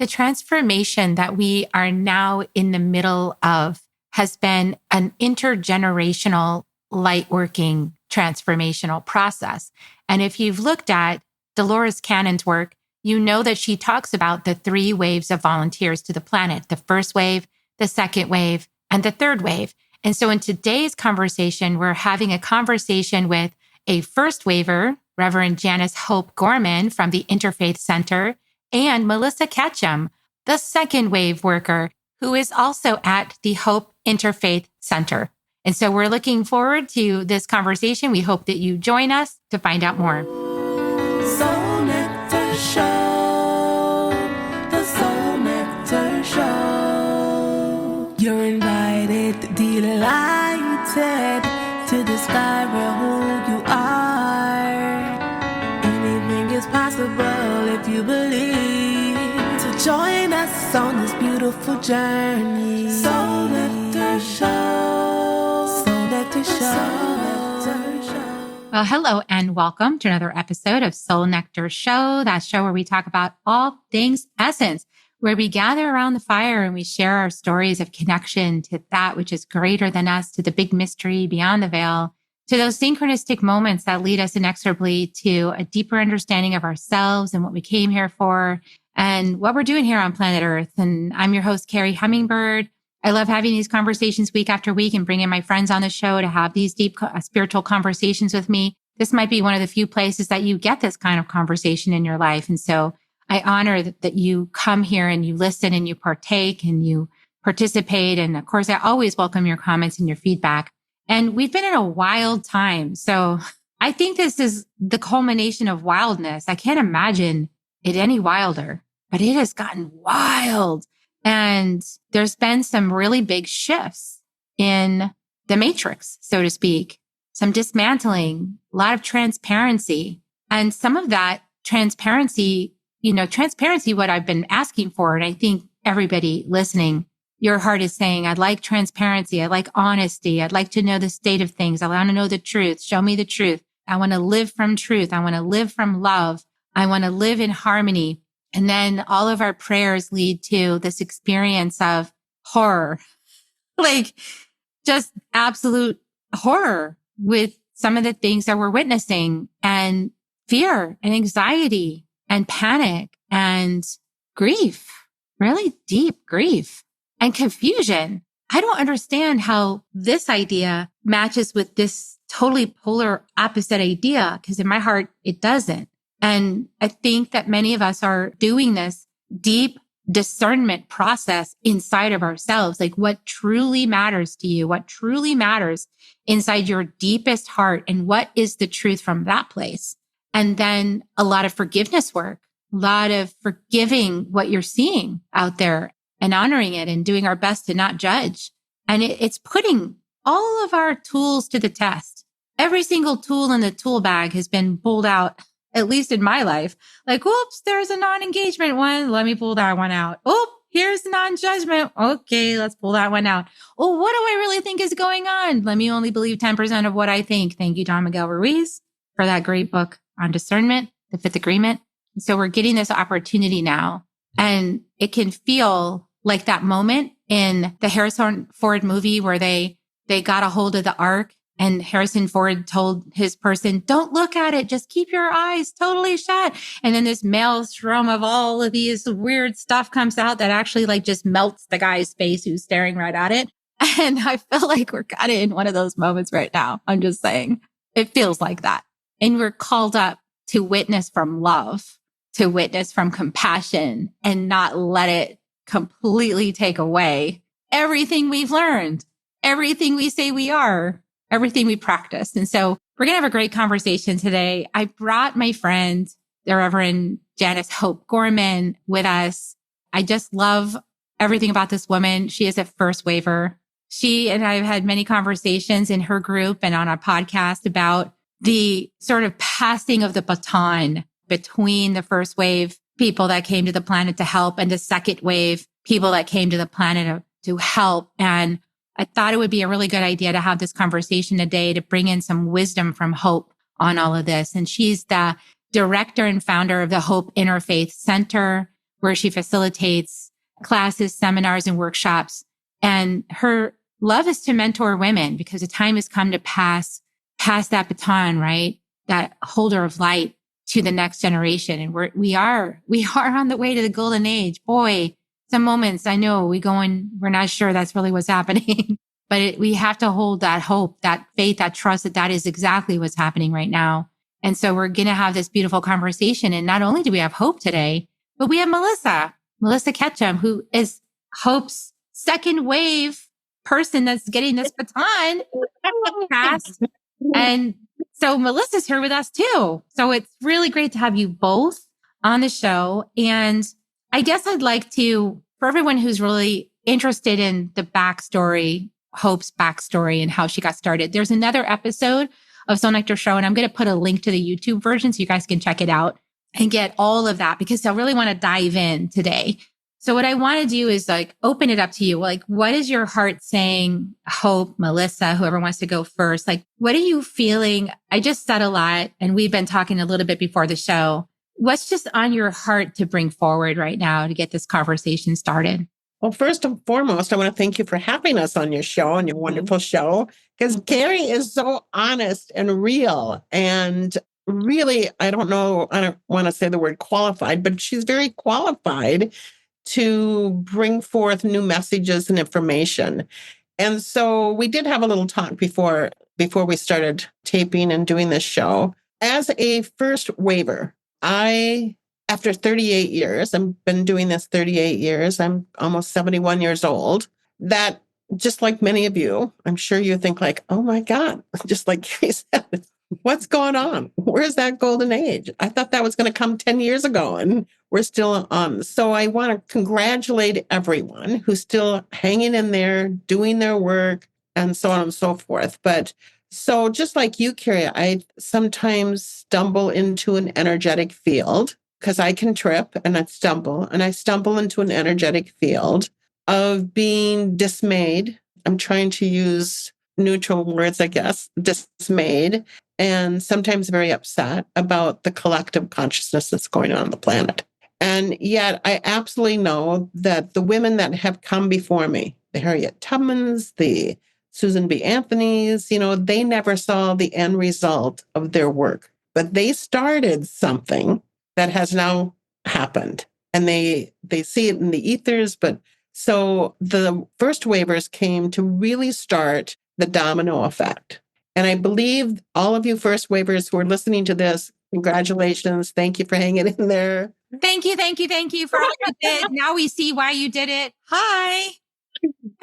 The transformation that we are now in the middle of has been an intergenerational lightworking transformational process. And if you've looked at Dolores Cannon's work, you know that she talks about the 3 waves of volunteers to the planet: the first wave, the second wave, and the third wave. And so in today's conversation, we're having a conversation with a first waver, Reverend Janice Hope Gorman from the Interfaith Center, and Melissa Ketchum, the second wave worker, who is also at the Hope Interfaith Center. And so we're looking forward to this conversation. We hope that you join us to find out more. Soul Nectar Show, the Soul Nectar Show. You're invited, delighted to discover who you are. Anything is possible if you believe. So join us on this beautiful journey. Soul Nectar Show. Soul Nectar Show. Well, hello and welcome to another episode of Soul Nectar Show, that show where we talk about all things essence, where we gather around the fire and we share our stories of connection to that which is greater than us, to the big mystery beyond the veil, to those synchronistic moments that lead us inexorably to a deeper understanding of ourselves and what we came here for and what we're doing here on planet Earth. And I'm your host, Carrie Hummingbird. I love having these conversations week after week and bringing my friends on the show to have these deep spiritual conversations with me. This might be one of the few places that you get this kind of conversation in your life. And so I honor that you come here and you listen and you partake and you participate. And of course, I always welcome your comments and your feedback. And we've been in a wild time. So I think this is the culmination of wildness. I can't imagine it any wilder, but it has gotten wild. And there's been some really big shifts in the matrix, so to speak, some dismantling, a lot of transparency. And some of that transparency, what I've been asking for. And I think everybody listening, your heart is saying, I'd like transparency. I'd like honesty. I'd like to know the state of things. I want to know the truth. Show me the truth. I want to live from truth. I want to live from love. I want to live in harmony. And then all of our prayers lead to this experience of horror, like just absolute horror with some of the things that we're witnessing, and fear and anxiety and panic and grief, really deep grief and confusion. I don't understand how this idea matches with this totally polar opposite idea, because in my heart, it doesn't. And I think that many of us are doing this deep discernment process inside of ourselves, like what truly matters to you, what truly matters inside your deepest heart, and what is the truth from that place. And then a lot of forgiveness work, a lot of forgiving what you're seeing out there and honoring it and doing our best to not judge. And it's putting all of our tools to the test. Every single tool in the tool bag has been pulled out, at least in my life. Like, oops, there's a non-engagement one. Let me pull that one out. Oh, here's non-judgment. Okay, let's pull that one out. Oh, what do I really think is going on? Let me only believe 10% of what I think. Thank you, Don Miguel Ruiz, for that great book on discernment, The Fifth Agreement. And so we're getting this opportunity now. And it can feel like that moment in the Harrison Ford movie where they got a hold of the ark. And Harrison Ford told his person, don't look at it. Just keep your eyes totally shut. And then this maelstrom of all of these weird stuff comes out that actually like just melts the guy's face who's staring right at it. And I feel like we're kind of in one of those moments right now. I'm just saying it feels like that. And we're called up to witness from love, to witness from compassion, and not let it completely take away everything we've learned, everything we say we are, everything we practice. And so we're going to have a great conversation today. I brought my friend, the Reverend Janice Hope Gorman, with us. I just love everything about this woman. She is a first waver. She and I have had many conversations in her group and on a podcast about the sort of passing of the baton between the first wave people that came to the planet to help and the second wave people that came to the planet to help. And I thought it would be a really good idea to have this conversation today to bring in some wisdom from Hope on all of this. And she's the director and founder of the Hope Interfaith Center, where she facilitates classes, seminars, and workshops. And her love is to mentor women because the time has come to pass that baton, right? That holder of light to the next generation. And we are on the way to the golden age. Boy, some moments I know we're not sure that's really what's happening, but we have to hold that hope, that faith, that trust that is exactly what's happening right now. And so we're going to have this beautiful conversation. And not only do we have Hope today, but we have Melissa Ketchum, who is Hope's second wave person that's getting this baton passed. And so Melissa's here with us too. So it's really great to have you both on the show. And I guess I'd like to, for everyone who's really interested in the backstory, Hope's backstory and how she got started, there's another episode of Soul Nectar Show. And I'm going to put a link to the YouTube version so you guys can check it out and get all of that because I really want to dive in today. So what I want to do is like open it up to you. Like, what is your heart saying? Hope, Melissa, whoever wants to go first. Like, what are you feeling? I just said a lot and we've been talking a little bit before the show. What's just on your heart to bring forward right now to get this conversation started? Well, first and foremost, I want to thank you for having us on your show, on your wonderful show, because Carrie is so honest and real. And really, I don't want to say the word qualified, but she's very qualified to bring forth new messages and information. And so we did have a little talk before we started taping and doing this show. As a first waver, after 38 years, I've been doing this 38 years, I'm almost 71 years old, that just like many of you, I'm sure you think like, oh my God, just like Carrie said, what's going on? Where's that golden age? I thought that was going to come 10 years ago and we're still on. So I want to congratulate everyone who's still hanging in there, doing their work and so on and so forth. But so just like you, Carrie, I sometimes stumble into an energetic field because I can trip and I stumble into an energetic field of being dismayed. I'm trying to use neutral words, I guess, dismayed, and sometimes very upset about the collective consciousness that's going on the planet. And yet I absolutely know that the women that have come before me, the Harriet Tubmans, the Susan B. Anthony's, they never saw the end result of their work, but they started something that has now happened. And they see it in the ethers. But so the first wavers came to really start the domino effect. And I believe all of you first wavers who are listening to this, congratulations. Thank you for hanging in there. Thank you for all you did. Now we see why you did it. Hi.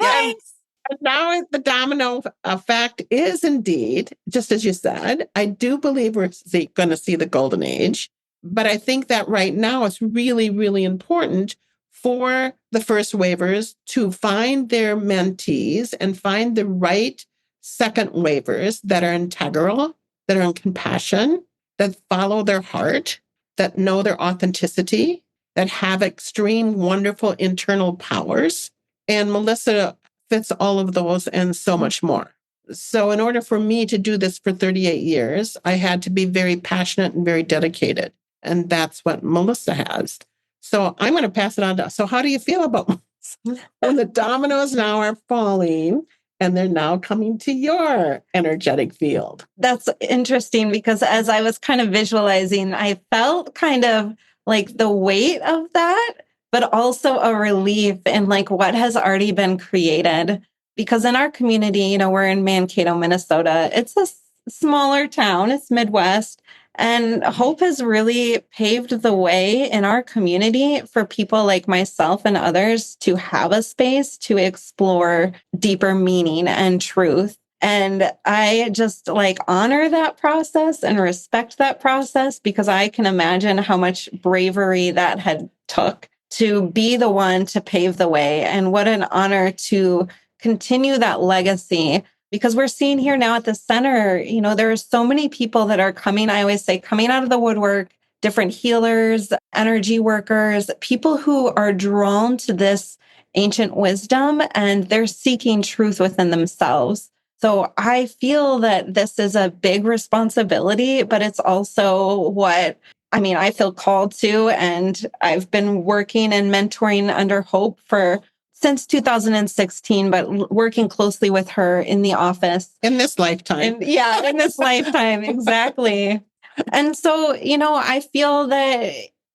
Thanks. And now the domino effect is indeed, just as you said, I do believe we're going to see the golden age. But I think that right now it's really, really important for the first wavers to find their mentees and find the right second wavers that are integral, that are in compassion, that follow their heart, that know their authenticity, that have extreme, wonderful internal powers. And Melissa fits all of those and so much more. So in order for me to do this for 38 years, I had to be very passionate and very dedicated. And that's what Melissa has. So I'm going to pass it on to, so how do you feel about this? And the dominoes now are falling and they're now coming to your energetic field. That's interesting because as I was kind of visualizing, I felt kind of like the weight of that, but also a relief in like what has already been created. Because in our community, we're in Mankato, Minnesota. It's a smaller town. It's Midwest. And Hope has really paved the way in our community for people like myself and others to have a space to explore deeper meaning and truth. And I just honor that process and respect that process because I can imagine how much bravery that had took to be the one to pave the way. And what an honor to continue that legacy. Because we're seeing here now at the center, there are so many people that are coming, I always say, coming out of the woodwork, different healers, energy workers, people who are drawn to this ancient wisdom and they're seeking truth within themselves. So I feel that this is a big responsibility, but it's also what I feel called to, and I've been working and mentoring under Hope since 2016, but working closely with her in the office. In this lifetime. In this lifetime, exactly. And so, I feel that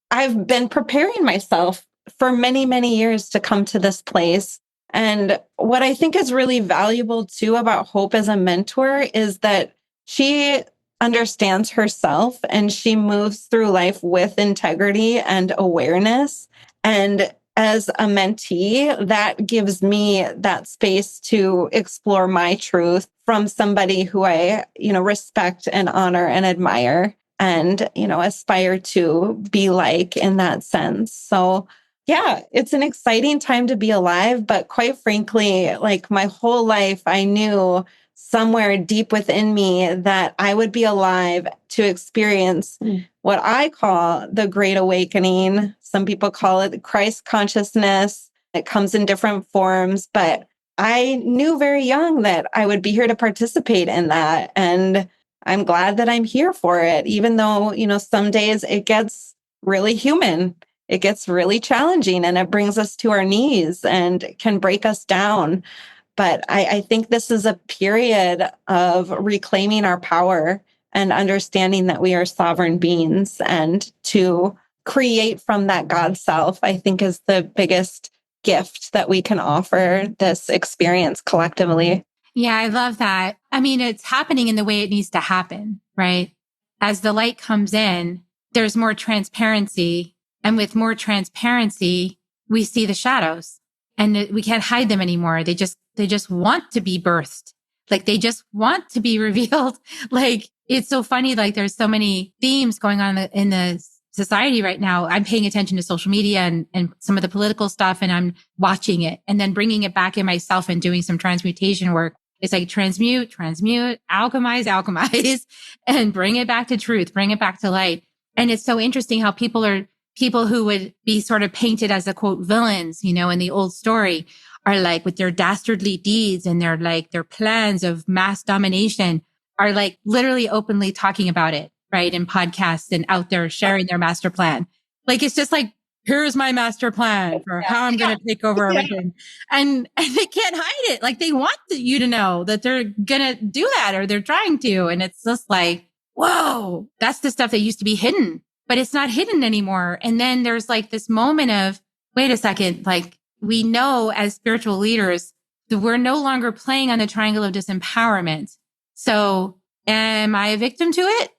I've been preparing myself for many, many years to come to this place. And what I think is really valuable too about Hope as a mentor is that she understands herself and she moves through life with integrity and awareness. And as a mentee, that gives me that space to explore my truth from somebody who I, respect and honor and admire and, aspire to be like in that sense. So yeah, it's an exciting time to be alive. But quite frankly, like my whole life, I knew somewhere deep within me that I would be alive to experience what I call the Great Awakening. Some people call it Christ consciousness. It comes in different forms, but I knew very young that I would be here to participate in that. And I'm glad that I'm here for it, even though, some days it gets really human. It gets really challenging and it brings us to our knees and can break us down. But I think this is a period of reclaiming our power and understanding that we are sovereign beings, and to create from that God self, I think, is the biggest gift that we can offer this experience collectively. Yeah, I love that. It's happening in the way it needs to happen, right? As the light comes in, there's more transparency. And with more transparency, we see the shadows and we can't hide them anymore. They just want to be birthed. Like they just want to be revealed. Like it's so funny. Like there's so many themes going on in the society right now. I'm paying attention to social media and some of the political stuff, and I'm watching it and then bringing it back in myself and doing some transmutation work. It's like transmute, alchemize, and bring it back to truth, bring it back to light. And it's so interesting how people who would be sort of painted as the quote villains, in the old story, are like with their dastardly deeds and their plans of mass domination are like literally openly talking about it, right? In podcasts and out there sharing their master plan. Like, it's just like, here's my master plan for how I'm going to take over everything. And they can't hide it. Like they want you to know that they're going to do that or they're trying to. And it's just like, whoa, that's the stuff that used to be hidden, but it's not hidden anymore. And then there's like this moment of, wait a second, like we know as spiritual leaders that we're no longer playing on the triangle of disempowerment. So am I a victim to it?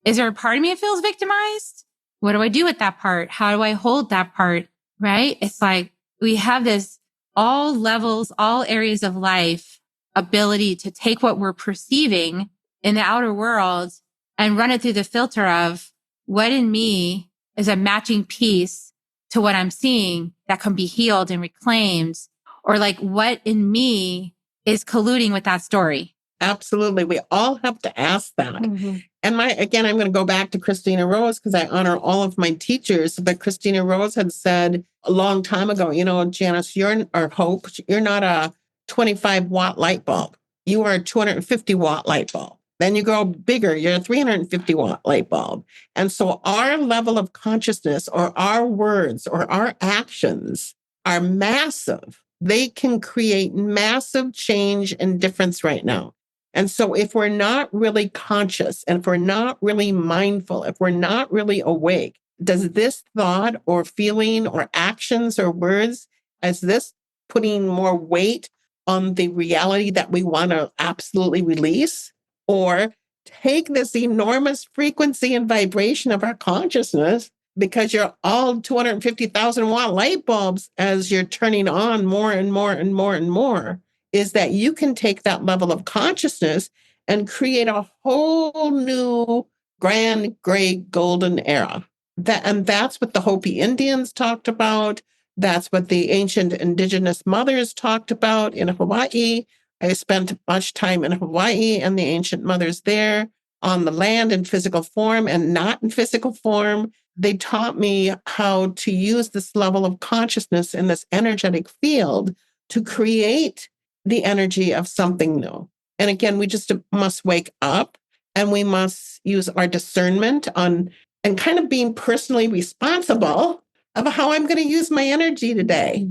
Is there a part of me that feels victimized? What do I do with that part? How do I hold that part? Right? It's like we have this all levels, all areas of life ability to take what we're perceiving in the outer world and run it through the filter of what in me is a matching piece to what I'm seeing that can be healed and reclaimed, or like what in me is colluding with that story. Absolutely. We all have to ask that. Mm-hmm. And again, I'm going to go back to Christina Rose because I honor all of my teachers. But Christina Rose had said a long time ago, Janice, or Hope, you're not a 25 watt light bulb. You are a 250 watt light bulb. Then you go bigger, you're a 350 watt light bulb. And so our level of consciousness or our words or our actions are massive. They can create massive change and difference right now. And so if we're not really conscious and if we're not really mindful, if we're not really awake, does this thought or feeling or actions or words, is this putting more weight on the reality that we want to absolutely release? Or take this enormous frequency and vibration of our consciousness, because you're all 250,000 watt light bulbs as you're turning on more and more and more and more, is that you can take that level of consciousness and create a whole new grand, gray, golden era. And that's what the Hopi Indians talked about. That's what the ancient indigenous mothers talked about in Hawaii. I spent much time in Hawaii and the ancient mothers there on the land in physical form and not in physical form. They taught me how to use this level of consciousness in this energetic field to create the energy of something new. And again, we just must wake up and we must use our discernment on and kind of being personally responsible of how I'm going to use my energy today.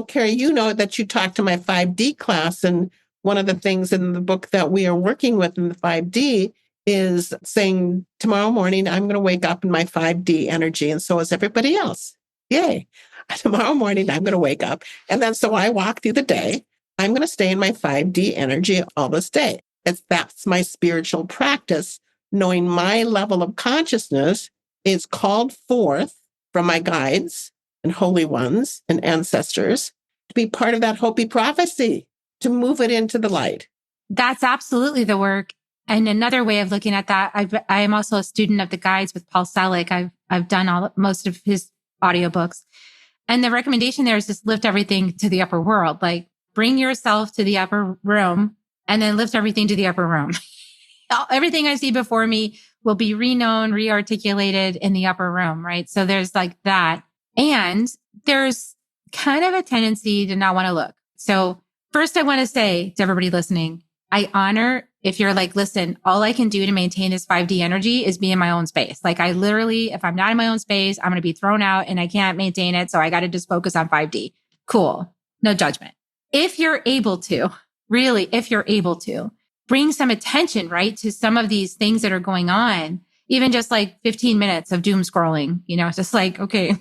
Carrie, you know that you talked to my 5D class, and one of the things in the book that we are working with in the 5D is saying tomorrow morning, I'm going to wake up in my 5D energy. And so is everybody else. Yay. Tomorrow morning, I'm going to wake up. And then so I walk through the day. I'm going to stay in my 5D energy all this day. That's my spiritual practice, knowing my level of consciousness is called forth from my guides and holy ones and ancestors to be part of that Hopi prophecy, to move it into the light. That's absolutely the work. And another way of looking at that, I am also a student of the guides with Paul Selig. I've done most of his audiobooks. And the recommendation there is just lift everything to the upper world. Like bring yourself to the upper room and then lift everything to the upper room. Everything I see before me will be reknown, rearticulated in the upper room, right? So there's like that. And there's kind of a tendency to not want to look. So first, I want to say to everybody listening, I honor if you're like, listen, all I can do to maintain this 5D energy is be in my own space. Like I literally, if I'm not in my own space, I'm going to be thrown out and I can't maintain it. So I got to just focus on 5D. Cool. No judgment. If you're able to, really, if you're able to bring some attention, right, to some of these things that are going on, even just like 15 minutes of doom scrolling, it's just like, okay,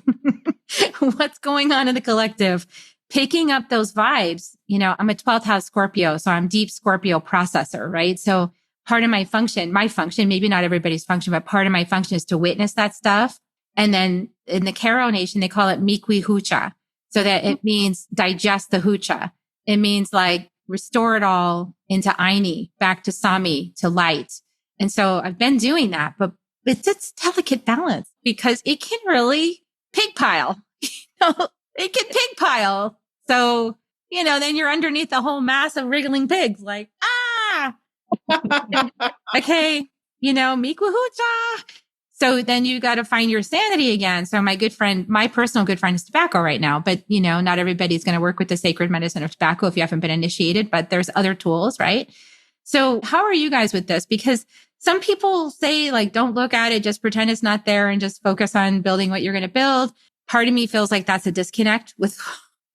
what's going on in the collective? Picking up those vibes, I'm a 12th house Scorpio, so I'm deep Scorpio processor, right? So part of my function, maybe not everybody's function, but part of my function is to witness that stuff. And then in the Karo Nation, they call it Mikwi Hucha. So that it means digest the Hucha. It means like restore it all into Aini, back to Sami, to light. And so I've been doing that, but it's delicate balance because it can really pig pile. It can pig pile. So, then you're underneath the whole mass of wriggling pigs, like, okay, Mikuhucha. So then you got to find your sanity again. So my personal good friend is tobacco right now, but not everybody's going to work with the sacred medicine of tobacco if you haven't been initiated, but there's other tools, right? So how are you guys with this? Because some people say like, don't look at it, just pretend it's not there and just focus on building what you're going to build. Part of me feels like that's a disconnect with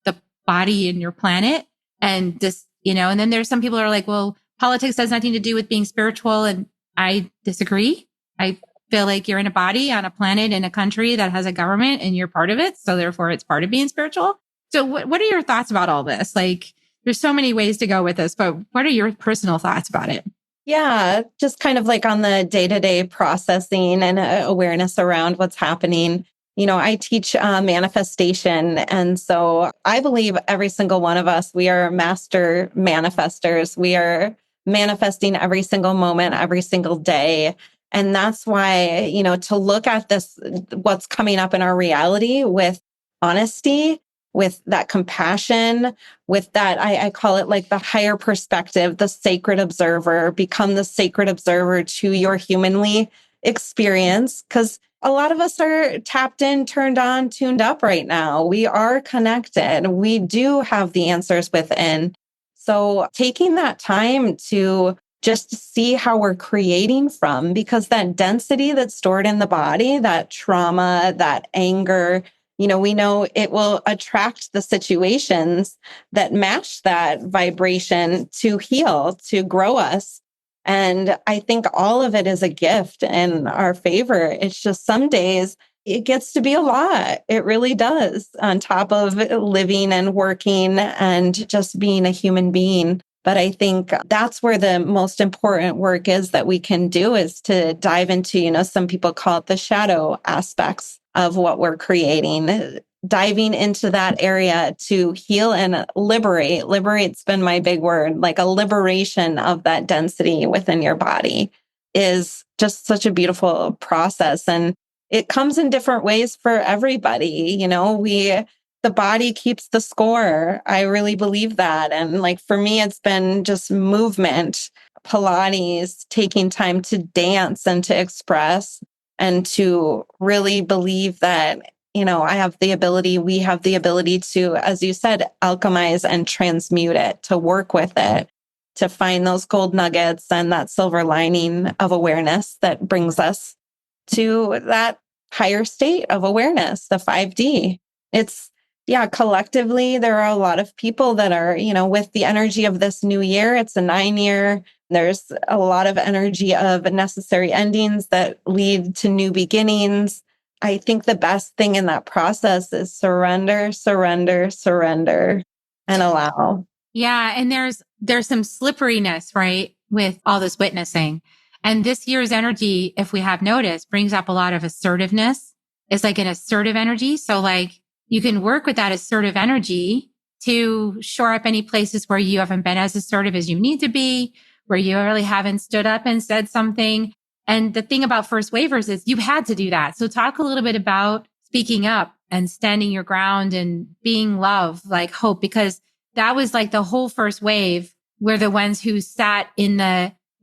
the body and your planet. And just, and then there's some people who are like, well, politics has nothing to do with being spiritual. And I disagree. I feel like you're in a body on a planet in a country that has a government and you're part of it. So therefore it's part of being spiritual. So what are your thoughts about all this? Like there's so many ways to go with this, but what are your personal thoughts about it? Yeah, just kind of like on the day-to-day processing and awareness around what's happening. I teach manifestation. And so I believe every single one of us, we are master manifestors. We are manifesting every single moment, every single day. And that's why, to look at this, what's coming up in our reality with honesty, with that compassion, with that, I call it like the higher perspective, the sacred observer, become the sacred observer to your humanly experience. Because a lot of us are tapped in, turned on, tuned up right now. We are connected. We do have the answers within. So taking that time to just see how we're creating from, because that density that's stored in the body, that trauma, that anger, we know it will attract the situations that match that vibration to heal, to grow us. And I think all of it is a gift in our favor. It's just some days it gets to be a lot. It really does, on top of living and working and just being a human being. But I think that's where the most important work is that we can do, is to dive into, some people call it the shadow aspects of what we're creating. Diving into that area to heal and liberate. Liberate's been my big word. Like a liberation of that density within your body is just such a beautiful process. And it comes in different ways for everybody. The body keeps the score. I really believe that. And like for me, it's been just movement, Pilates, taking time to dance and to express and to really believe that we have the ability to, as you said, alchemize and transmute it, to work with it, to find those gold nuggets and that silver lining of awareness that brings us to that higher state of awareness, the 5D. It's, collectively, there are a lot of people that are, with the energy of this new year. It's a 9-year. There's a lot of energy of necessary endings that lead to new beginnings. I think the best thing in that process is surrender, surrender, surrender, and allow. Yeah. And there's some slipperiness, right, with all this witnessing. And this year's energy, if we have noticed, brings up a lot of assertiveness. It's like an assertive energy. So like you can work with that assertive energy to shore up any places where you haven't been as assertive as you need to be, where you really haven't stood up and said something. And the thing about first waivers is you had to do that. So talk a little bit about speaking up and standing your ground and being love, like Hope, because that was like the whole first wave were the ones who sat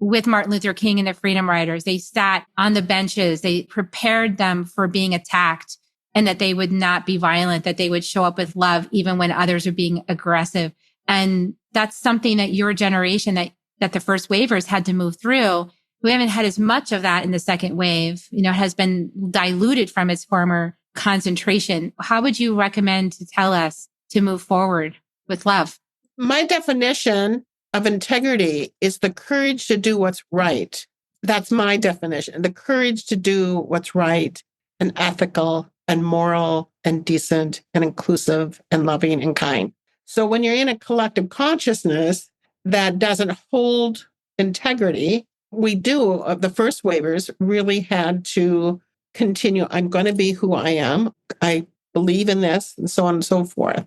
with Martin Luther King and the Freedom Riders. They sat on the benches. They prepared them for being attacked and that they would not be violent, that they would show up with love, even when others are being aggressive. And that's something that your generation, that the first waivers had to move through. We haven't had as much of that in the second wave. It has been diluted from its former concentration. How would you recommend to tell us to move forward with love? My definition of integrity is the courage to do what's right. That's my definition. The courage to do what's right and ethical and moral and decent and inclusive and loving and kind. So when you're in a collective consciousness that doesn't hold integrity, the first waivers really had to continue. I'm going to be who I am. I believe in this, and so on and so forth.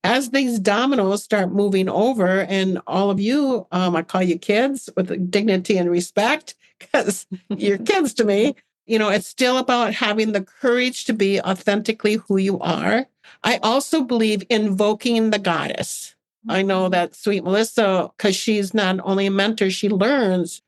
As these dominoes start moving over, and all of you, I call you kids with dignity and respect because you're kids to me. It's still about having the courage to be authentically who you are. I also believe invoking the goddess. I know that sweet Melissa, because she's not only a mentor, she learns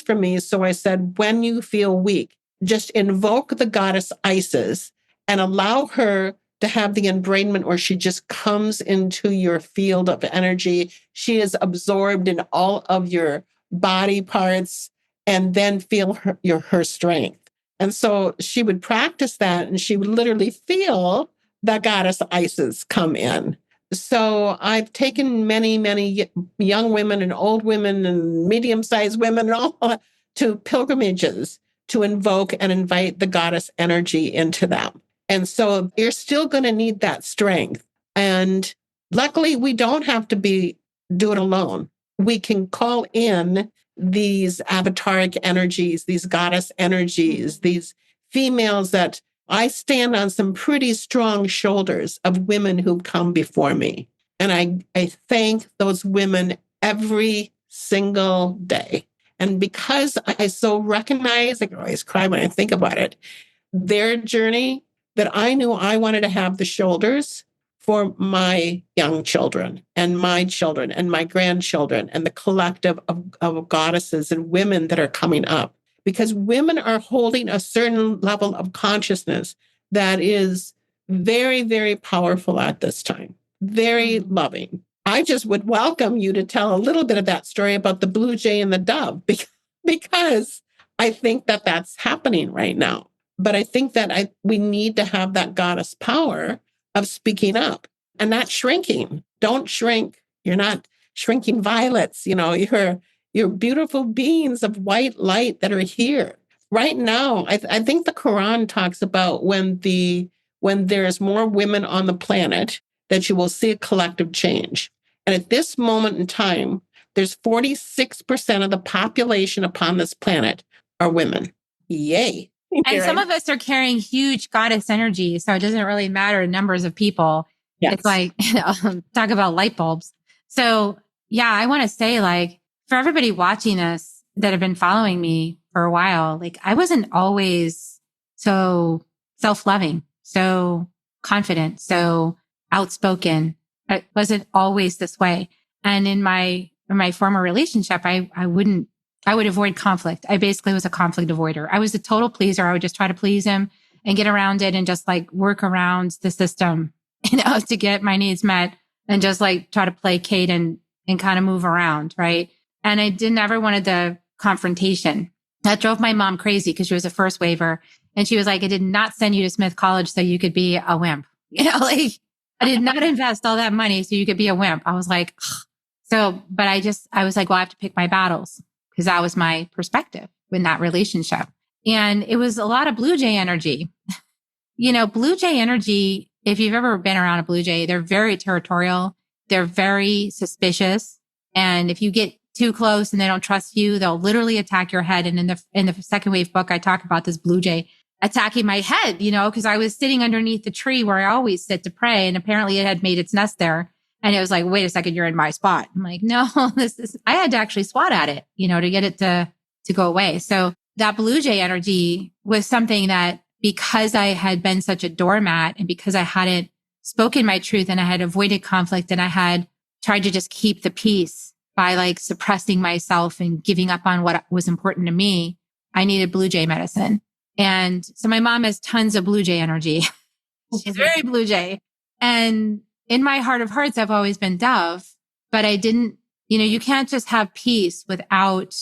from me. So I said, when you feel weak, just invoke the goddess Isis and allow her to have the enbrainment where she just comes into your field of energy. She is absorbed in all of your body parts and then feel her strength. And so she would practice that and she would literally feel the goddess Isis come in. So I've taken many, many young women and old women and medium-sized women and all to pilgrimages to invoke and invite the goddess energy into them. And so you're still going to need that strength. And luckily, we don't have to do it alone. We can call in these avataric energies, these goddess energies, these females that I stand on some pretty strong shoulders of women who've come before me. And I thank those women every single day. And because I so recognize, I can always cry when I think about it, their journey, that I knew I wanted to have the shoulders for my young children and my grandchildren and the collective of goddesses and women that are coming up. Because women are holding a certain level of consciousness that is very, very powerful at this time, very loving. I just would welcome you to tell a little bit of that story about the blue jay and the dove, because I think that that's happening right now. But I think that we need to have that goddess power of speaking up and not shrinking. Don't shrink. You're not shrinking violets. You're beautiful beings of white light that are here right now. I think the Quran talks about when there's more women on the planet, that you will see a collective change. And at this moment in time, there's 46% of the population upon this planet are women. Yay. And some of us are carrying huge goddess energy. So it doesn't really matter numbers of people. Yes. It's like, talk about light bulbs. So yeah, I want to say, like, for everybody watching this that have been following me for a while, like, I wasn't always so self-loving, so confident, so outspoken. I wasn't always this way. And in my former relationship, I would avoid conflict. I basically was a conflict avoider. I was a total pleaser. I would just try to please him and get around it and just like work around the system, to get my needs met and just like try to placate and kind of move around. Right. And I never wanted the confrontation. That drove my mom crazy because she was a first waver. And she was like, I did not send you to Smith College so you could be a wimp. Like I did not invest all that money so you could be a wimp. I was like, ugh. So, but I was like, well, I have to pick my battles because that was my perspective in that relationship. And it was a lot of Blue Jay energy. Blue Jay energy, if you've ever been around a Blue Jay, they're very territorial. They're very suspicious. And if you get too close and they don't trust you, they'll literally attack your head. And in the second wave book, I talk about this Blue Jay attacking my head, because I was sitting underneath the tree where I always sit to pray. And apparently it had made its nest there. And it was like, wait a second, you're in my spot. I'm like, no, I had to actually swat at it, to get it to go away. So that Blue Jay energy was something that, because I had been such a doormat and because I hadn't spoken my truth and I had avoided conflict and I had tried to just keep the peace by like suppressing myself and giving up on what was important to me, I needed Blue Jay medicine. And so my mom has tons of Blue Jay energy. She's very Blue Jay. And in my heart of hearts, I've always been Dove, but I didn't, you can't just have peace without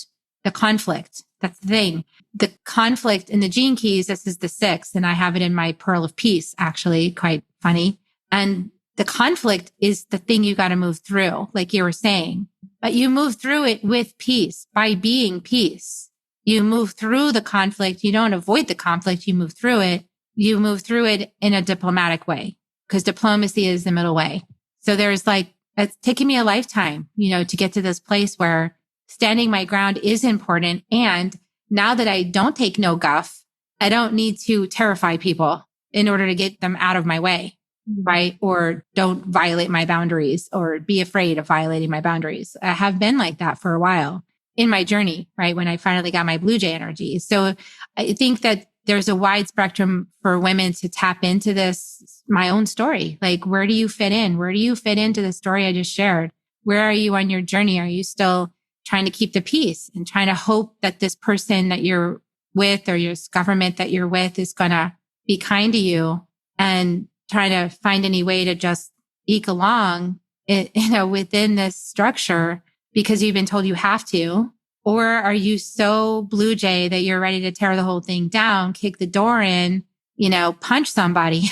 the conflict. That's the thing. The conflict in the gene keys, this is the 6th, and I have it in my Pearl of Peace, actually, quite funny. And the conflict is the thing you got to move through, like you were saying. But you move through it with peace, by being peace. You move through the conflict. You don't avoid the conflict. You move through it. You move through it in a diplomatic way, because diplomacy is the middle way. So there's like, it's taken me a lifetime, to get to this place where standing my ground is important. And now that I don't take no guff, I don't need to terrify people in order to get them out of my way, right? Or don't violate my boundaries or be afraid of violating my boundaries. I have been like that for a while in my journey, right? When I finally got my Blue Jay energy. So I think that there's a wide spectrum for women to tap into this, my own story. Like, where do you fit in? Where do you fit into the story I just shared? Where are you on your journey? Are you still trying to keep the peace and trying to hope that this person that you're with or your government that you're with is going to be kind to you, and trying to find any way to just eke along, within this structure because you've been told you have to? Or are you so Blue Jay that you're ready to tear the whole thing down, kick the door in, punch somebody?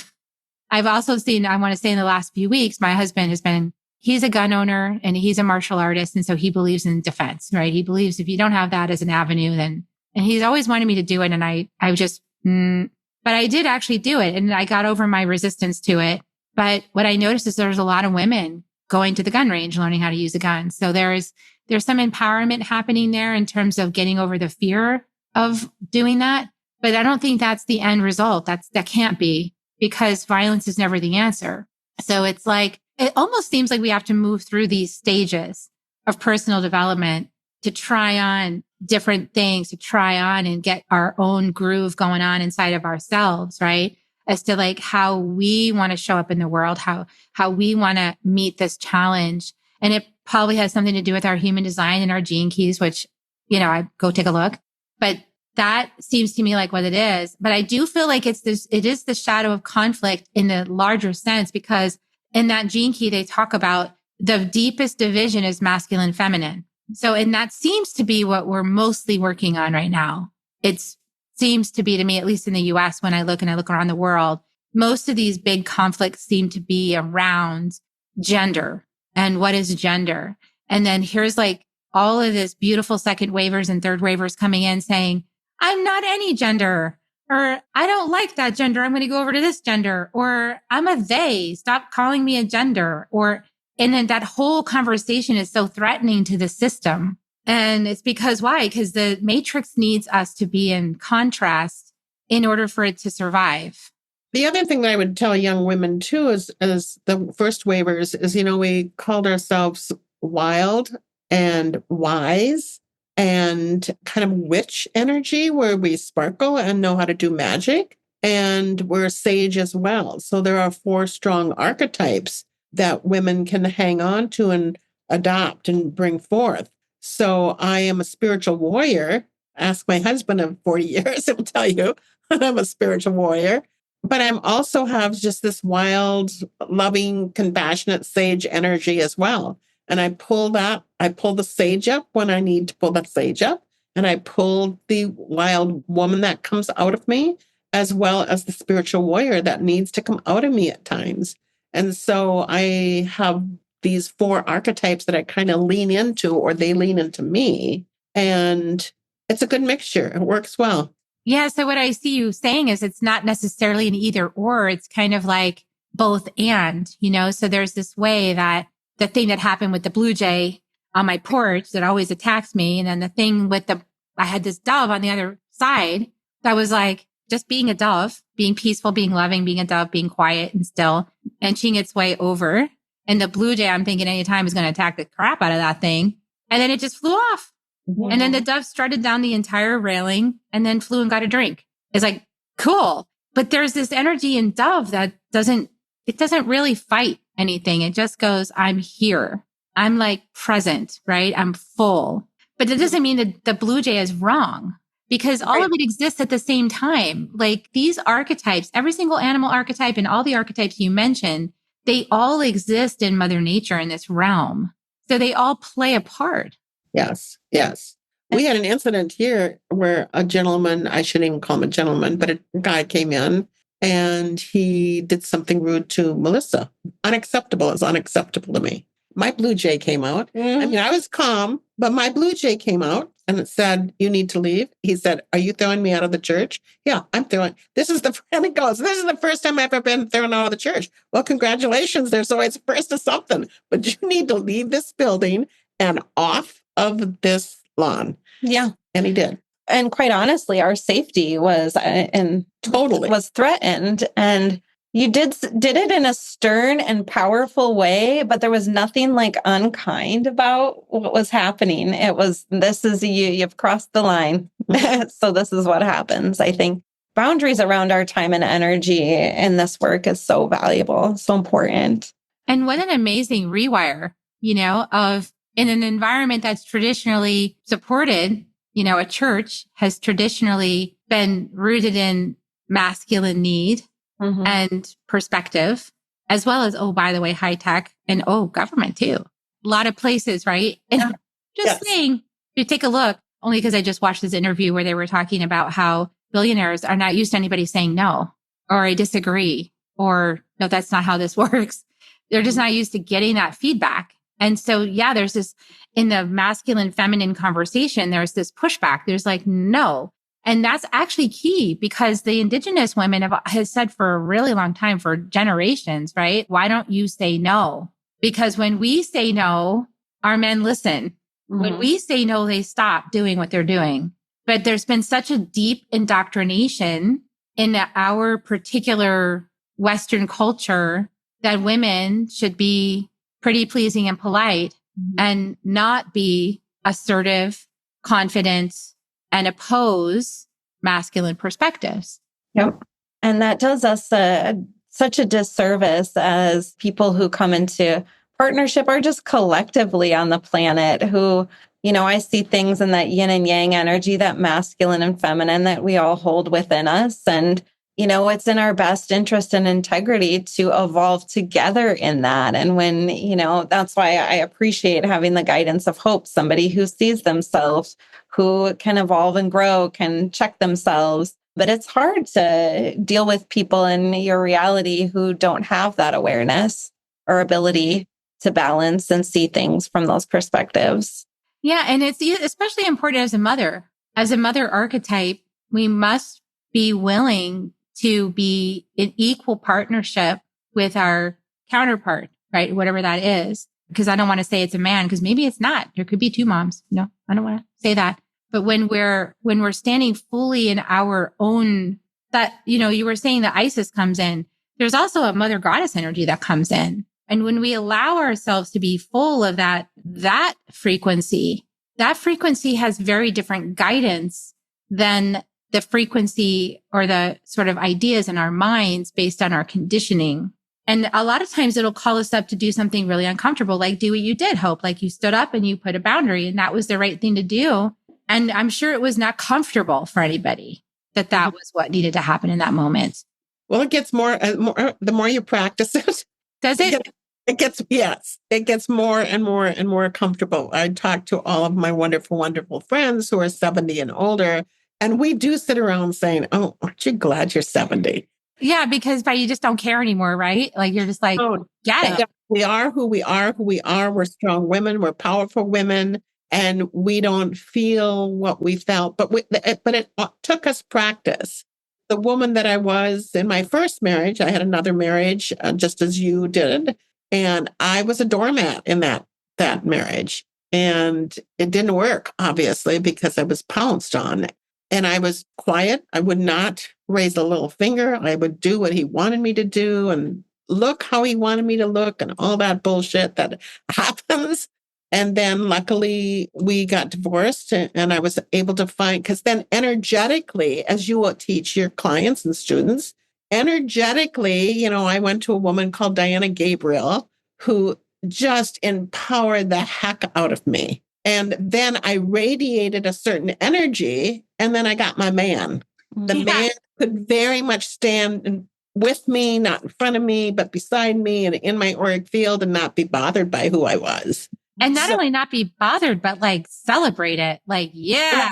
I've also seen, I want to say in the last few weeks, my husband he's a gun owner and he's a martial artist. And so he believes in defense, right? He believes if you don't have that as an avenue, and he's always wanted me to do it. And I but I did actually do it, and I got over my resistance to it. But what I noticed is there's a lot of women going to the gun range, learning how to use a gun. So there's some empowerment happening there in terms of getting over the fear of doing that. But I don't think that's the end result. That can't be, because violence is never the answer. So it's like, it almost seems like we have to move through these stages of personal development to try on different things, to try on and get our own groove going on inside of ourselves, right? As to like how we want to show up in the world, how we want to meet this challenge. And it probably has something to do with our human design and our gene keys, which, I go take a look. But that seems to me like what it is. It is the shadow of conflict in the larger sense, because in that gene key, they talk about the deepest division is masculine, feminine. So, and that seems to be what we're mostly working on right now. It seems to be, to me, at least in the US, when I look around the world, most of these big conflicts seem to be around gender and what is gender. And then here's like all of this beautiful second wavers and third wavers coming in saying, I'm not any gender, or I don't like that gender. I'm going to go over to this gender, or I'm a they, stop calling me a gender. And then that whole conversation is so threatening to the system. And it's because why? Because the matrix needs us to be in contrast in order for it to survive. The other thing that I would tell young women too is the first waivers is, we called ourselves wild and wise and kind of witch energy, where we sparkle and know how to do magic. And we're sage as well. So there are 4 strong archetypes that women can hang on to and adopt and bring forth. So I am a spiritual warrior. Ask my husband of 40 years, he'll tell you I'm a spiritual warrior. But I'm also have just this wild, loving, compassionate sage energy as well. And I pull the sage up when I need to pull the sage up. and I pull the wild woman that comes out of me, as well as the spiritual warrior that needs to come out of me at times. And so I have these 4 archetypes that I kind of lean into, or they lean into me. And it's a good mixture. It works well. Yeah. So what I see you saying is it's not necessarily an either or. It's kind of like both and, so there's this way that the thing that happened with the blue jay on my porch that always attacks me. And then the thing with I had this dove on the other side that was like just being a dove, being peaceful, being loving, being a dove, being quiet and still, inching its way over. And the blue jay, I'm thinking anytime is going to attack the crap out of that thing. And then it just flew off. Mm-hmm. And then the dove strutted down the entire railing and then flew and got a drink. It's like, cool. But there's this energy in dove that doesn't really fight anything. It just goes, I'm here. I'm like present, right? I'm full. But it doesn't mean that the blue jay is wrong, because all of it exists at the same time. Like these archetypes, every single animal archetype and all the archetypes you mentioned, they all exist in Mother Nature in this realm. So they all play a part. Yes. Yes. We had an incident here where a gentleman, I shouldn't even call him a gentleman, but a guy came in and he did something rude to Melissa. Unacceptable is unacceptable to me. My blue jay came out. I mean, I was calm, but my blue jay came out and it said, you need to leave. He said, are you throwing me out of the church? Yeah, I'm throwing. This is the first time I've ever been thrown out of the church. Well, congratulations. There's always first to something, but you need to leave this building and off of this lawn. Yeah. And he did. And quite honestly, our safety was threatened. And you did it in a stern and powerful way, but there was nothing like unkind about what was happening. It was, this is you've crossed the line. So this is what happens. I think boundaries around our time and energy in this work is so valuable, so important. And what an amazing rewire, of in an environment that's traditionally supported, a church has traditionally been rooted in masculine need and perspective, as well as, oh, by the way, high tech and, government too. A lot of places, right? And saying, you take a look, only because I just watched this interview where they were talking about how billionaires are not used to anybody saying no, or I disagree, or no, that's not how this works. They're just not used to getting that feedback. And so, there's this in the masculine feminine conversation, there's this pushback. There's like, no. And that's actually key, because the indigenous women has said for a really long time, for generations, right? Why don't you say no? Because when we say no, our men listen. When we say no, they stop doing what they're doing. But there's been such a deep indoctrination in our particular Western culture that women should be pretty pleasing and polite and not be assertive, confident, and oppose masculine perspectives. Yep. And that does us such a disservice as people who come into partnership or just collectively on the planet who, I see things in that yin and yang energy, that masculine and feminine that we all hold within us. And, it's in our best interest and integrity to evolve together in that. And when, that's why I appreciate having the guidance of Hope, somebody who sees themselves, who can evolve and grow, can check themselves. But it's hard to deal with people in your reality who don't have that awareness or ability to balance and see things from those perspectives. Yeah. And it's especially important as a mother archetype. We must be willing to be in equal partnership with our counterpart, right? Whatever that is. Because I don't want to say it's a man, because maybe it's not. There could be 2 moms. I don't want to say that. But when we're standing fully in our own, that, you were saying that Isis comes in, there's also a mother goddess energy that comes in. And when we allow ourselves to be full of that frequency has very different guidance than the frequency or the sort of ideas in our minds based on our conditioning. And a lot of times it'll call us up to do something really uncomfortable, like do what you did, Hope, like you stood up and you put a boundary, and that was the right thing to do. And I'm sure it was not comfortable for anybody that was what needed to happen in that moment. Well, it gets more the more you practice it. Does it? it gets more and more and more comfortable. I talk to all of my wonderful, wonderful friends who are 70 and older, and we do sit around saying, "Oh, aren't you glad you're 70?" Yeah, because but you just don't care anymore, right? Like you're just like, Oh, get it. we are who we are, who we are. We're strong women. We're powerful women, and we don't feel what we felt. But it took us practice. The woman that I was in my first marriage, I had another marriage, just as you did, and I was a doormat in that marriage, and it didn't work, obviously, because I was pounced on. And I was quiet. I would not raise a little finger. I would do what he wanted me to do and look how he wanted me to look and all that bullshit that happens. And then luckily we got divorced and I was able to find, because then energetically, as you will teach your clients and students, energetically, I went to a woman called Diana Gabriel who just empowered the heck out of me. And then I radiated a certain energy, and then I got my man. The man could very much stand with me, not in front of me, but beside me and in my auric field and not be bothered by who I was. And not only not be bothered, but like celebrate it. Like, yeah.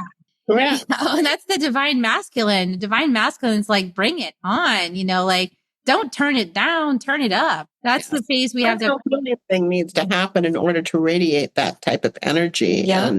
Correct. And that's the divine masculine. Divine masculine's like, bring it on, like, don't turn it down, turn it up. That's the phase we have to. Anything needs to happen in order to radiate that type of energy. Yeah.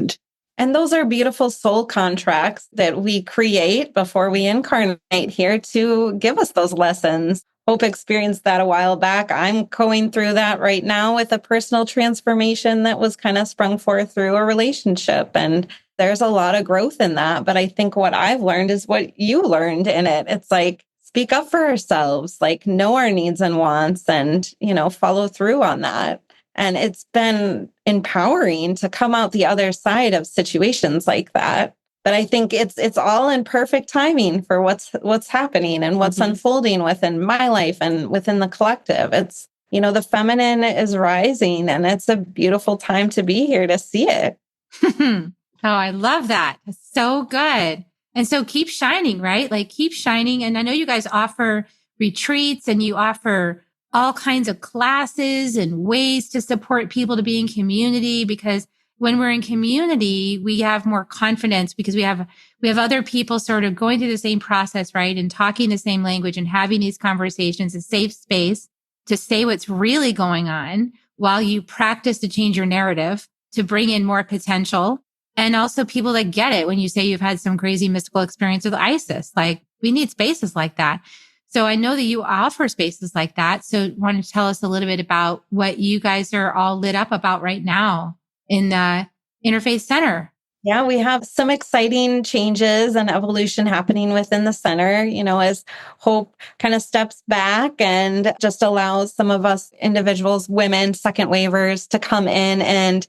And those are beautiful soul contracts that we create before we incarnate here to give us those lessons. Hope experienced that a while back. I'm going through that right now with a personal transformation that was kind of sprung forth through a relationship. And there's a lot of growth in that. But I think what I've learned is what you learned in it. It's like, speak up for ourselves, like know our needs and wants and, follow through on that. And it's been empowering to come out the other side of situations like that. But I think it's all in perfect timing for what's happening and what's unfolding within my life and within the collective. It's, the feminine is rising and it's a beautiful time to be here to see it. Oh, I love that. It's so good. And so keep shining, right? Like keep shining. And I know you guys offer retreats and you offer all kinds of classes and ways to support people to be in community, because when we're in community, we have more confidence because we have other people sort of going through the same process, right? And talking the same language and having these conversations, a safe space to say what's really going on while you practice to change your narrative to bring in more potential. And also people that get it when you say you've had some crazy mystical experience with ISIS. Like we need spaces like that. So I know that you offer spaces like that. So want to tell us a little bit about what you guys are all lit up about right now in the Interfaith Center. Yeah, we have some exciting changes and evolution happening within the center, as Hope kind of steps back and just allows some of us individuals, women, second waivers to come in and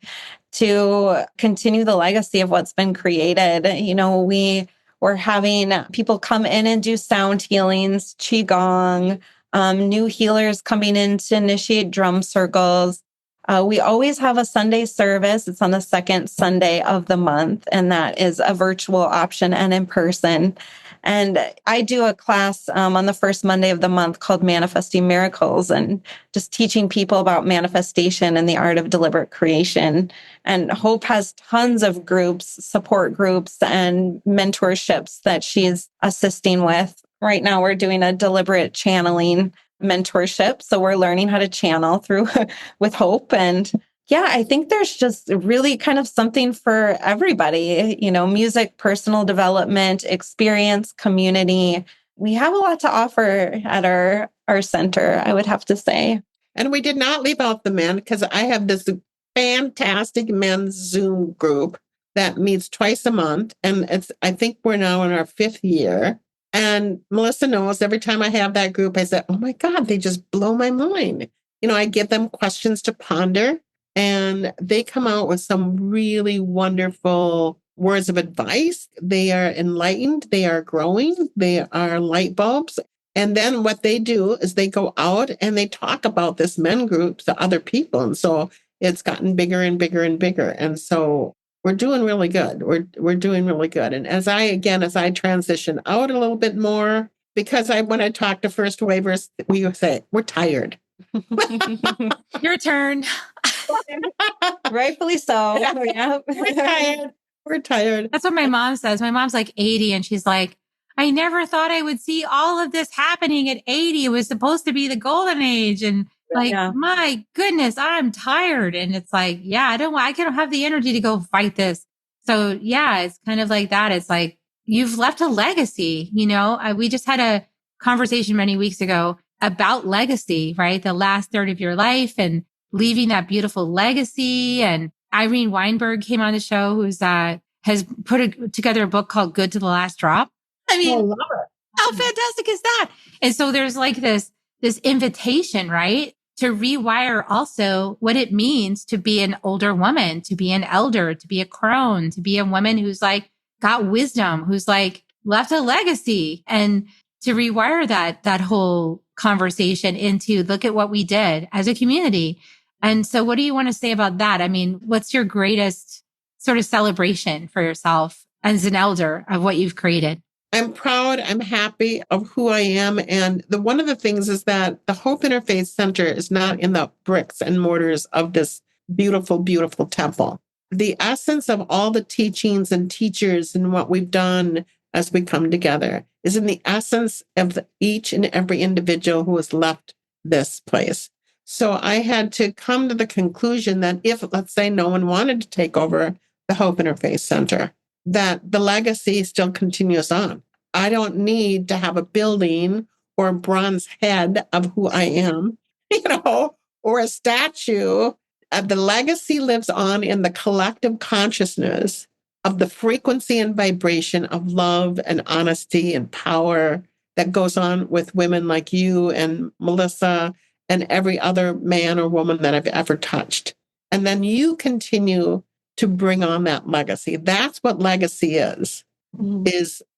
to continue the legacy of what's been created. We're having people come in and do sound healings, qigong, new healers coming in to initiate drum circles. We always have a Sunday service. It's on the second Sunday of the month, and that is a virtual option and in person. And I do a class on the first Monday of the month called Manifesting Miracles, and just teaching people about manifestation and the art of deliberate creation. And Hope has tons of groups, support groups, and mentorships that she's assisting with. Right now, we're doing a deliberate channeling mentorship. So we're learning how to channel through with Hope. And yeah, I think there's just really kind of something for everybody, music, personal development, experience, community. We have a lot to offer at our center, I would have to say. And we did not leave out the men, because I have this fantastic men's Zoom group that meets twice a month. And I think we're now in our 5th year. And Melissa knows every time I have that group, I say, oh my God, they just blow my mind. I give them questions to ponder, and they come out with some really wonderful words of advice. They are enlightened. They are growing. They are light bulbs. And then what they do is they go out and they talk about this men group to other people. And so it's gotten bigger and bigger and bigger. And so we're doing really good. We're doing really good. And as I transition out a little bit more, because when I talk to first waivers, we say, we're tired. Your turn. Rightfully so. Yeah. We're tired. We're tired. That's what my mom says. My mom's like 80 and she's like, I never thought I would see all of this happening at 80. It was supposed to be the golden age. And like, Yeah. my goodness, I'm tired. And it's like, yeah, I don't have the energy to go fight this. So yeah, it's kind of like that. It's like, you've left a legacy, we just had a conversation many weeks ago about legacy, right? The last third of your life and leaving that beautiful legacy. And Irene Weinberg came on the show, who's, has put together a book called Good to the Last Drop. I mean, I love it. how fantastic is that? And so there's like this invitation, right? To rewire also what it means to be an older woman, to be an elder, to be a crone, to be a woman who's like got wisdom, who's like left a legacy, and to rewire that whole conversation into look at what we did as a community. And so what do you want to say about that? I mean, what's your greatest sort of celebration for yourself as an elder of what you've created? I'm proud. I'm happy of who I am. And one of the things is that the Hope Interfaith Center is not in the bricks and mortars of this beautiful, beautiful temple. The essence of all the teachings and teachers and what we've done as we come together is in the essence of each and every individual who has left this place. So I had to come to the conclusion that if, let's say, no one wanted to take over the Hope Interfaith Center, that the legacy still continues on. I don't need to have a building or a bronze head of who I am, or a statue. The legacy lives on in the collective consciousness of the frequency and vibration of love and honesty and power that goes on with women like you and Melissa and every other man or woman that I've ever touched. And then you continue to bring on that legacy. That's what legacy is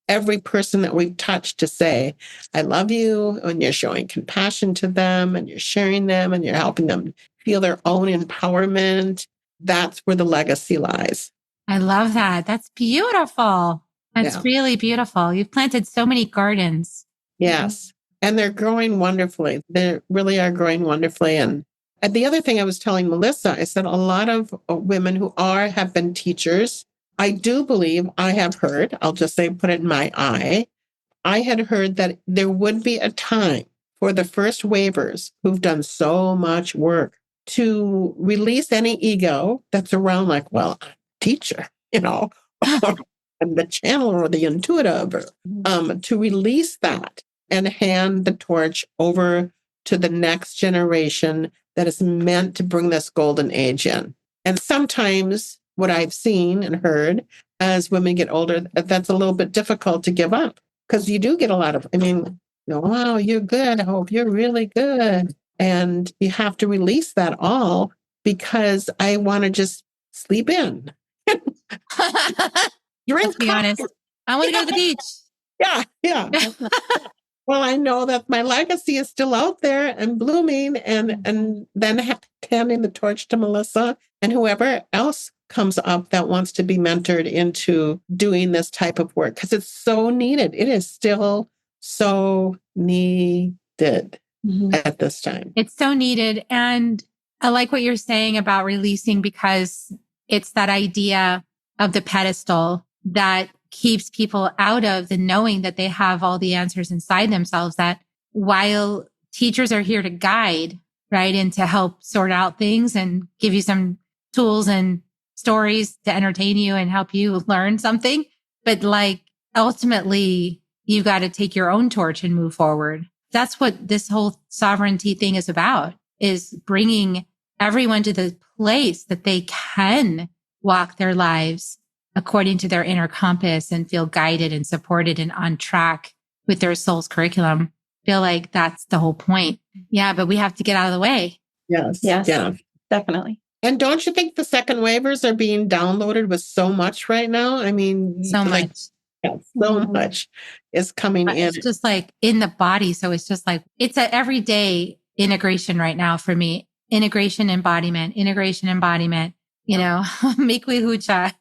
every person that we've touched to say, I love you, and you're showing compassion to them, and you're sharing them, and you're helping them feel their own empowerment. That's where the legacy lies. I love that. That's beautiful. That's really beautiful. You've planted so many gardens. Yes. And they're growing wonderfully. They really are growing wonderfully. And the other thing I was telling Melissa, I said a lot of women who have been teachers, I do believe I have heard, I'll just say, put it in my eye, I had heard that there would be a time for the first wavers who've done so much work to release any ego that's around like, well, I'm a teacher, and the channel or the intuitive, to release that and hand the torch over to the next generation that is meant to bring this golden age in. And sometimes what I've seen and heard as women get older, that's a little bit difficult to give up because you do get a lot of, wow, you're good. I hope you're really good. And you have to release that all because I want to just sleep in. Let's be honest. I want to go to the beach. Yeah. Well, I know that my legacy is still out there and blooming, and then handing the torch to Melissa and whoever else comes up that wants to be mentored into doing this type of work because it's so needed. It is still so needed at this time. It's so needed. And I like what you're saying about releasing because it's that idea of the pedestal that keeps people out of the knowing that they have all the answers inside themselves, that while teachers are here to guide, right, and to help sort out things and give you some tools and stories to entertain you and help you learn something. But like ultimately, you got to take your own torch and move forward. That's what this whole sovereignty thing is about, is bringing everyone to the place that they can walk their lives according to their inner compass and feel guided and supported and on track with their soul's curriculum. Feel like that's the whole point. Yeah, but we have to get out of the way. Yes, definitely. And don't you think the second waivers are being downloaded with so much right now? So much. So much is coming in. It's just like in the body. So it's just like, it's an everyday integration right now for me. Integration, embodiment, Mikwi hucha,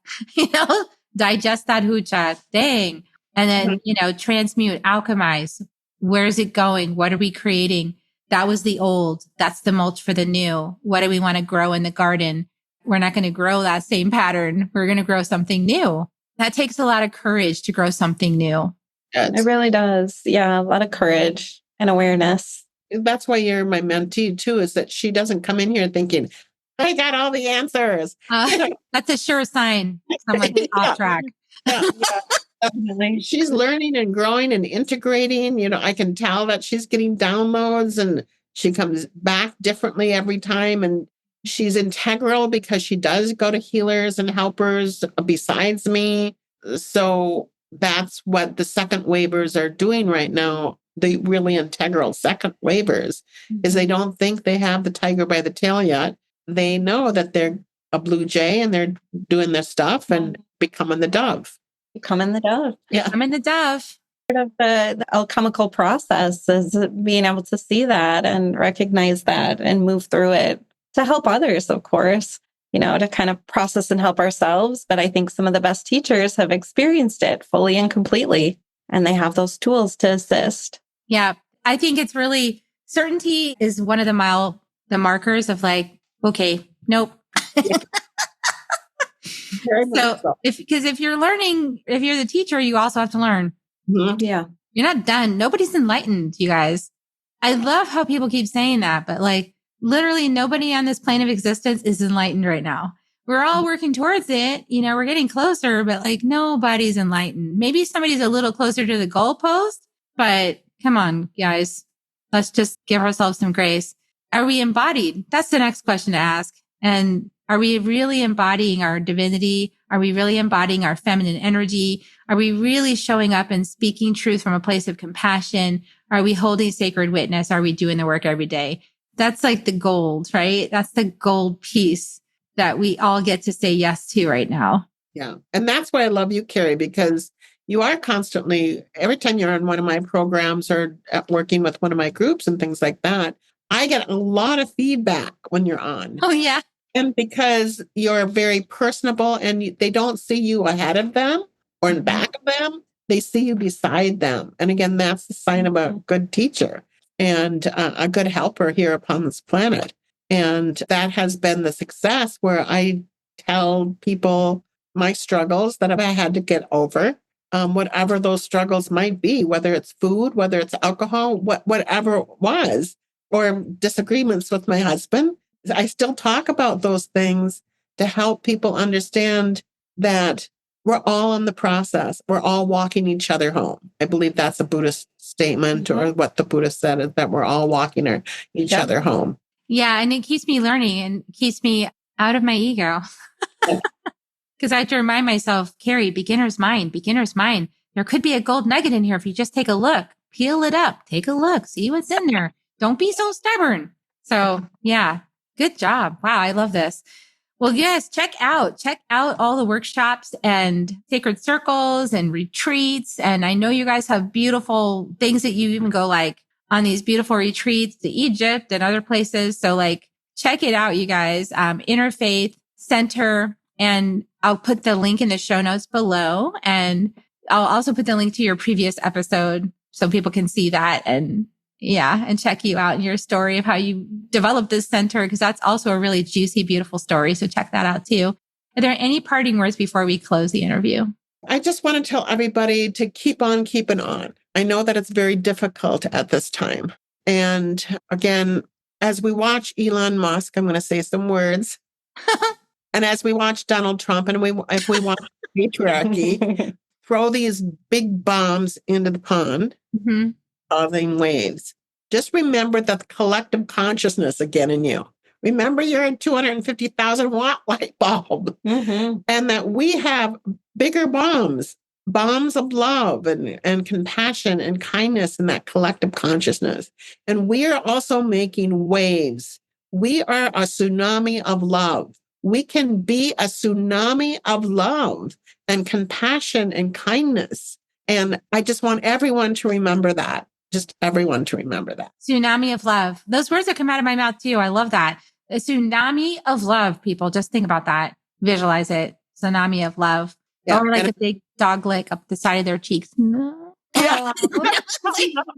digest that hucha, dang. And then, transmute, alchemize. Where is it going? What are we creating? that was the old, that's the mulch for the new. What do we want to grow in the garden? We're not going to grow that same pattern. We're going to grow something new. That takes a lot of courage to grow something new. It really does. Yeah. A lot of courage and awareness. That's why you're my mentee too, is that she doesn't come in here thinking, I got all the answers. That's a sure sign someone's off track. Yeah. Definitely. She's learning and growing and integrating. I can tell that she's getting downloads and she comes back differently every time. And she's integral because she does go to healers and helpers besides me. So that's what the second waivers are doing right now. The really integral second waivers is they don't think they have the tiger by the tail yet. They know that they're a blue jay and they're doing their stuff and becoming the dove. Becoming the dove. Yeah. Becoming the dove. Part of the alchemical process is being able to see that and recognize that and move through it to help others, of course, to kind of process and help ourselves. But I think some of the best teachers have experienced it fully and completely, and they have those tools to assist. Yeah. I think it's really, certainty is one of the markers of like, okay, nope. Because if you're learning, if you're the teacher, you also have to learn. Mm-hmm. Yeah. You're not done. Nobody's enlightened, you guys. I love how people keep saying that, but like literally nobody on this plane of existence is enlightened right now. We're all working towards it. We're getting closer, but like nobody's enlightened. Maybe somebody's a little closer to the goalpost, but come on, guys. Let's just give ourselves some grace. Are we embodied? That's the next question to ask. And are we really embodying our divinity? Are we really embodying our feminine energy? Are we really showing up and speaking truth from a place of compassion? Are we holding sacred witness? Are we doing the work every day? That's like the gold, right? That's the gold piece that we all get to say yes to right now. Yeah. And that's why I love you, Carrie, because you are constantly, every time you're on one of my programs or working with one of my groups and things like that, I get a lot of feedback when you're on. Oh, yeah. And because you're very personable and they don't see you ahead of them or in back of them, they see you beside them. And again, that's the sign of a good teacher and a good helper here upon this planet. And that has been the success where I tell people my struggles that I've had to get over, whatever those struggles might be, whether it's food, whether it's alcohol, whatever it was, or disagreements with my husband. I still talk about those things to help people understand that we're all in the process. We're all walking each other home. I believe that's a Buddhist statement or what the Buddha said is that we're all walking each other home. Yeah. And it keeps me learning and keeps me out of my ego. Because I have to remind myself, Carrie, beginner's mind. There could be a gold nugget in here if you just take a look, peel it up, take a look, see what's in there. Don't be so stubborn. So yeah. Good job. Wow. I love this. Well, yes, check out all the workshops and sacred circles and retreats. And I know you guys have beautiful things that you even go like on these beautiful retreats to Egypt and other places. So like, check it out, you guys. Interfaith Center. And I'll put the link in the show notes below. And I'll also put the link to your previous episode so people can see that and check you out in your story of how you developed this center, because that's also a really juicy, beautiful story. So check that out too. Are there any parting words before we close the interview? I just want to tell everybody to keep on keeping on. I know that it's very difficult at this time. And again, as we watch Elon Musk, I'm going to say some words. And as we watch Donald Trump and if we watch patriarchy, throw these big bombs into the pond. Mm-hmm. Causing waves. Just remember the collective consciousness again in you. Remember you're a 250,000 watt light bulb and that we have bigger bombs of love and compassion and kindness in that collective consciousness. And we are also making waves. We are a tsunami of love. We can be a tsunami of love and compassion and kindness. And I just want everyone to remember that. Just everyone to remember that. Tsunami of love. Those words that come out of my mouth too. I love that. A tsunami of love, people. Just think about that. Visualize it. Tsunami of love. Yeah. Or like a big dog lick up the side of their cheeks. Yeah.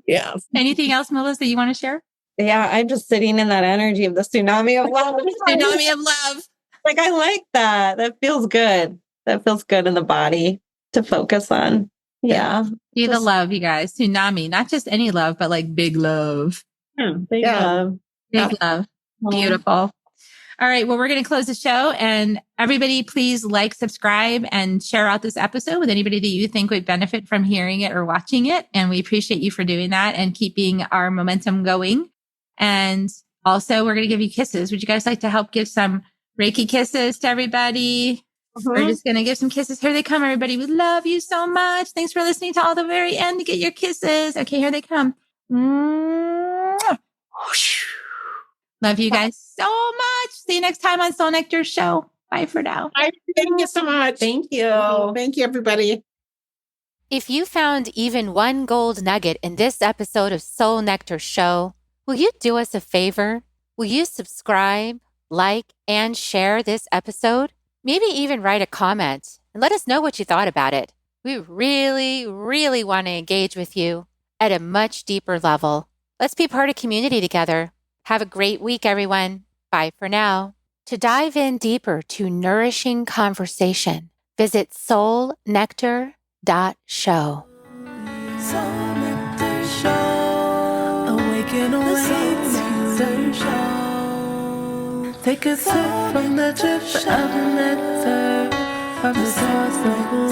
Yes. Anything else, Melissa, you want to share? Yeah, I'm just sitting in that energy of the tsunami of love. Tsunami of love. Like, I like that. That feels good. That feels good in the body to focus on. Yeah. Be the Just- love, you guys. Tsunami, not just any love, but like big love. Big love. Big love. Beautiful. All right. Well, we're going to close the show, and everybody please like, subscribe, and share out this episode with anybody that you think would benefit from hearing it or watching it. And we appreciate you for doing that and keeping our momentum going. And also, we're going to give you kisses. Would you guys like to help give some Reiki kisses to everybody? We're just going to give some kisses. Here they come, everybody. We love you so much. Thanks for listening to all the very end to get your kisses. Okay, here they come. Mwah. Love you guys so much. See you next time on Soul Nectar Show. Bye for now. Thank you so much. Thank you. Thank you, everybody. If you found even one gold nugget in this episode of Soul Nectar Show, will you do us a favor? Will you subscribe, like, and share this episode? Maybe even write a comment and let us know what you thought about it. We really, really want to engage with you at a much deeper level. Let's be part of community together. Have a great week, everyone. Bye for now. To dive in deeper to nourishing conversation, visit soulnectar.show. Soul Nectar Show. Awaken the show. Take a sip from the drip of nectar from the source of